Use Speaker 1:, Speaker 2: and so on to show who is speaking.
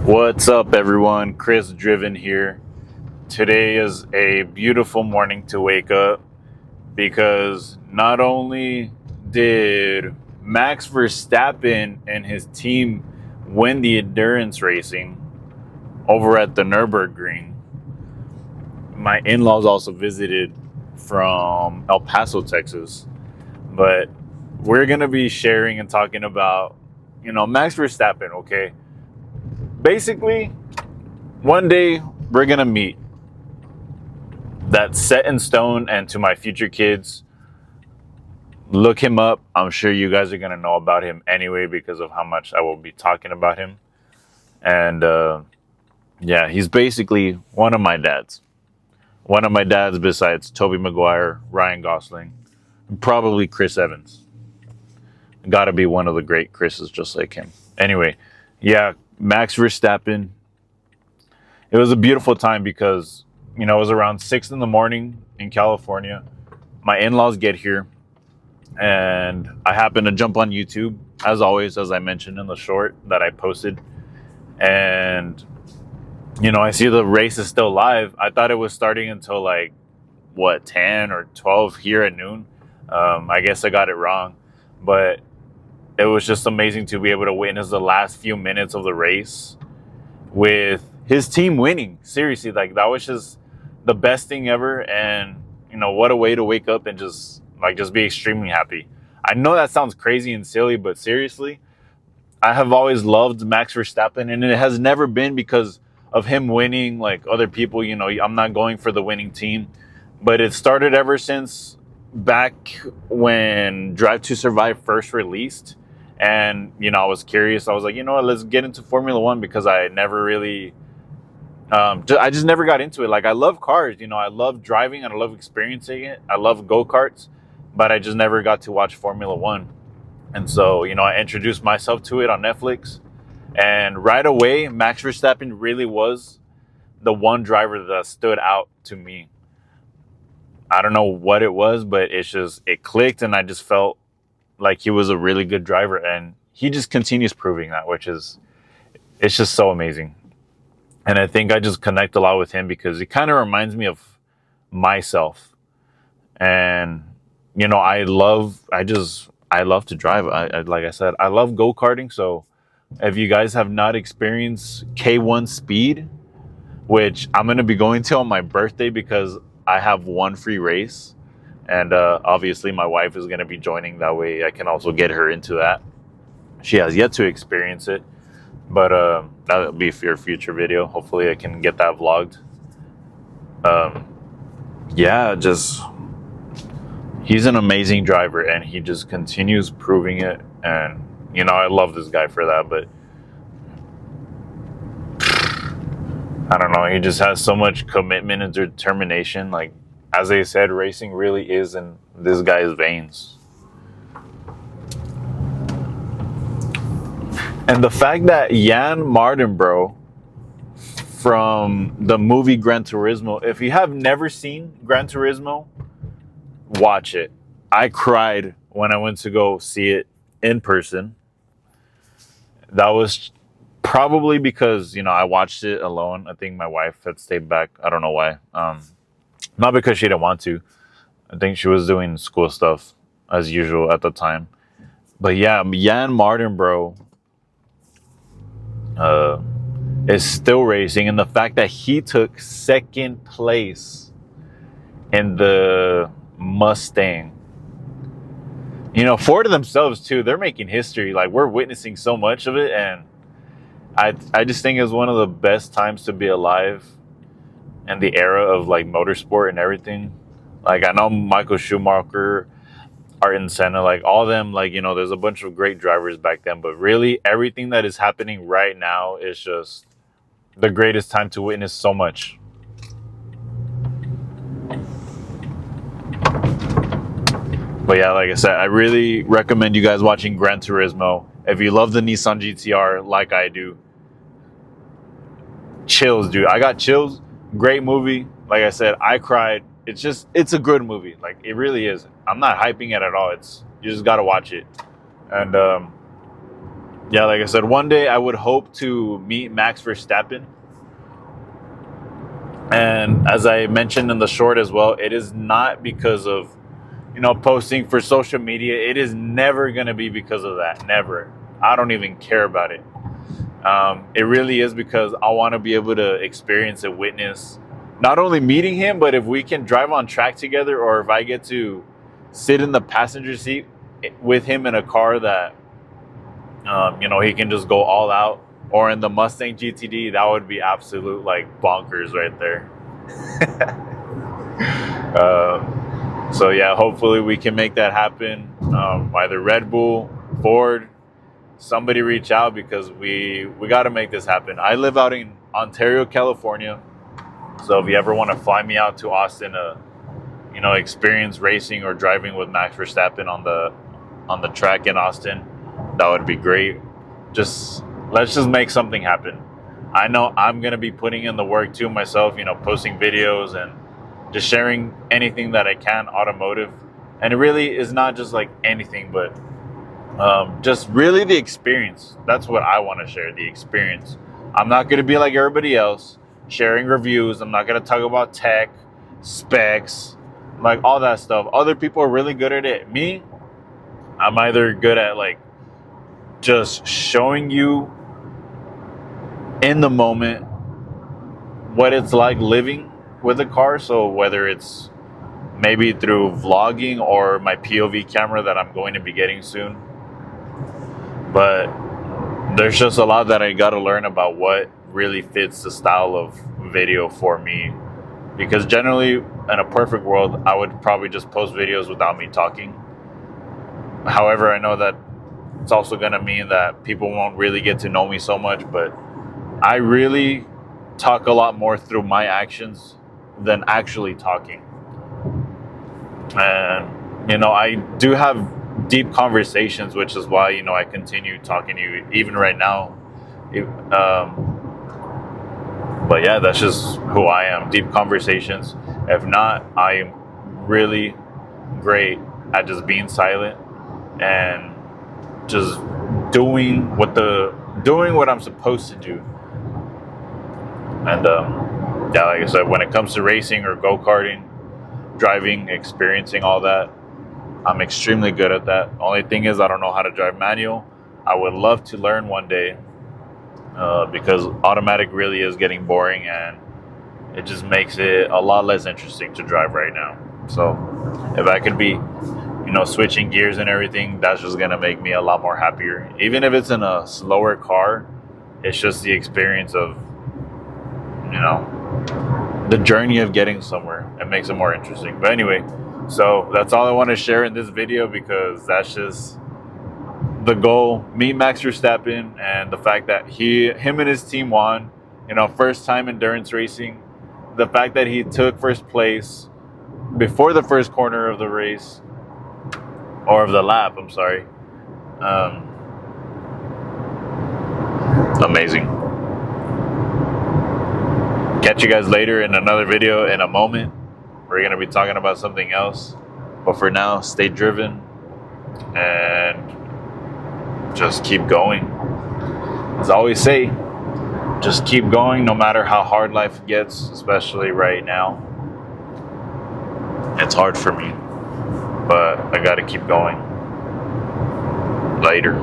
Speaker 1: What's up, everyone? Chris Driven here. Today is a beautiful morning to wake up because not only did Max Verstappen and his team win the endurance racing over at the Nürburgring, my in-laws also visited from El Paso, Texas. But we're going to be sharing and talking about, Max Verstappen, okay? Basically, one day we're going to meet. That's set in stone, and to my future kids, look him up. I'm sure you guys are going to know about him anyway because of how much I will be talking about him. And yeah, he's basically one of my dads. One of my dads besides Tobey Maguire, Ryan Gosling, and probably Chris Evans. Got to be one of the great Chris's just like him. Anyway, yeah, Max Verstappen. It was a beautiful time because, it was around 6 in the morning in California. My in-laws get here, and I happen to jump on YouTube, as always, as I mentioned in the short that I posted. And, I see the race is still live. I thought it was starting until 10 or 12 here at noon. I guess I got it wrong. But it was just amazing to be able to witness the last few minutes of the race with his team winning. Seriously, that was just the best thing ever. And, what a way to wake up and just be extremely happy. I know that sounds crazy and silly, but seriously, I have always loved Max Verstappen, and it has never been because of him winning like other people. I'm not going for the winning team, but it started ever since back when Drive to Survive first released. And, I was curious. I was like, let's get into Formula One because I never really, I just never got into it. I love cars, I love driving and I love experiencing it. I love go-karts, but I just never got to watch Formula One. And so, I introduced myself to it on Netflix. And right away, Max Verstappen really was the one driver that stood out to me. I don't know what it was, but it clicked, and I just felt like he was a really good driver, and he just continues proving that, it's just so amazing. And I think I just connect a lot with him because it kind of reminds me of myself. And, I love to drive. I like I said, I love go-karting. So if you guys have not experienced K1 Speed, which I'm going to be going to on my birthday because I have one free race. And obviously my wife is going to be joining. That way I can also get her into that. She has yet to experience it. But that'll be for your future video. Hopefully I can get that vlogged. He's an amazing driver, and he just continues proving it. And, I love this guy for that. But I don't know. He just has so much commitment and determination. As they said, racing really is in this guy's veins. And the fact that Jan Mardenborough from the movie Gran Turismo, if you have never seen Gran Turismo, watch it. I cried when I went to go see it in person. That was probably because, I watched it alone. I think my wife had stayed back. I don't know why. Not because she didn't want to. I think she was doing school stuff as usual at the time. But yeah, Jan Mardenborough is still racing, and the fact that he took second place in the Mustang. Ford themselves too, they're making history. We're witnessing so much of it, and I just think it's one of the best times to be alive in the era of motorsport and everything. I know Michael Schumacher, Ayrton Senna, all of them, there's a bunch of great drivers back then, but really everything that is happening right now is just the greatest time to witness so much. But yeah, like I said, I really recommend you guys watching Gran Turismo. If you love the Nissan GTR like I do, chills, dude. I got chills. Great movie. Like I said, I cried. It's a good movie. It really is. I'm not hyping it at all. You just got to watch it. And yeah, like I said, one day I would hope to meet Max Verstappen. And as I mentioned in the short as well, it is not because of, posting for social media. It is never going to be because of that. Never. I don't even care about it. It really is because I want to be able to experience and witness not only meeting him, but if we can drive on track together, or if I get to sit in the passenger seat with him in a car that, he can just go all out, or in the Mustang GTD, that would be absolute like bonkers right there. So yeah, hopefully we can make that happen. Either Red Bull, Ford, somebody reach out, because we got to make this happen. I live out in Ontario, California, so if you ever want to fly me out to Austin to, experience racing or driving with Max Verstappen on the track in Austin, that would be great. Let's just make something happen. I know I'm gonna be putting in the work too myself, posting videos and just sharing anything that I can automotive. And it really is not just like anything, but just really the experience. That's what I want to share, the experience. I'm not going to be like everybody else sharing reviews. I'm not going to talk about tech, specs, like all that stuff. Other people are really good at it. Me, I'm either good at like just showing you in the moment what it's like living with a car. So whether it's maybe through vlogging or my POV camera that I'm going to be getting soon. But there's just a lot that I got to learn about what really fits the style of video for me. Because generally, in a perfect world, I would probably just post videos without me talking. However, I know that it's also going to mean that people won't really get to know me so much. But I really talk a lot more through my actions than actually talking. And, I do have deep conversations, which is why, I continue talking to you even right now. But yeah, that's just who I am. Deep conversations. If not, I am really great at just being silent and just doing what I'm supposed to do. And yeah, like I said, when it comes to racing or go-karting, driving, experiencing all that, I'm extremely good at that. Only thing is, I don't know how to drive manual. I would love to learn one day, because automatic really is getting boring, and it just makes it a lot less interesting to drive right now. So if I could be, switching gears and everything, that's just going to make me a lot more happier. Even if it's in a slower car, it's just the experience of, the journey of getting somewhere. It makes it more interesting. But anyway, so that's all I want to share in this video, because that's just the goal. Meet Max Verstappen, and the fact that him and his team won, first time endurance racing. The fact that he took first place before the first corner of the race, or of the lap, I'm sorry. Amazing. Catch you guys later in another video in a moment. We're going to be talking about something else. But for now, stay driven and just keep going. As I always say, just keep going no matter how hard life gets, especially right now. It's hard for me, but I got to keep going. Later.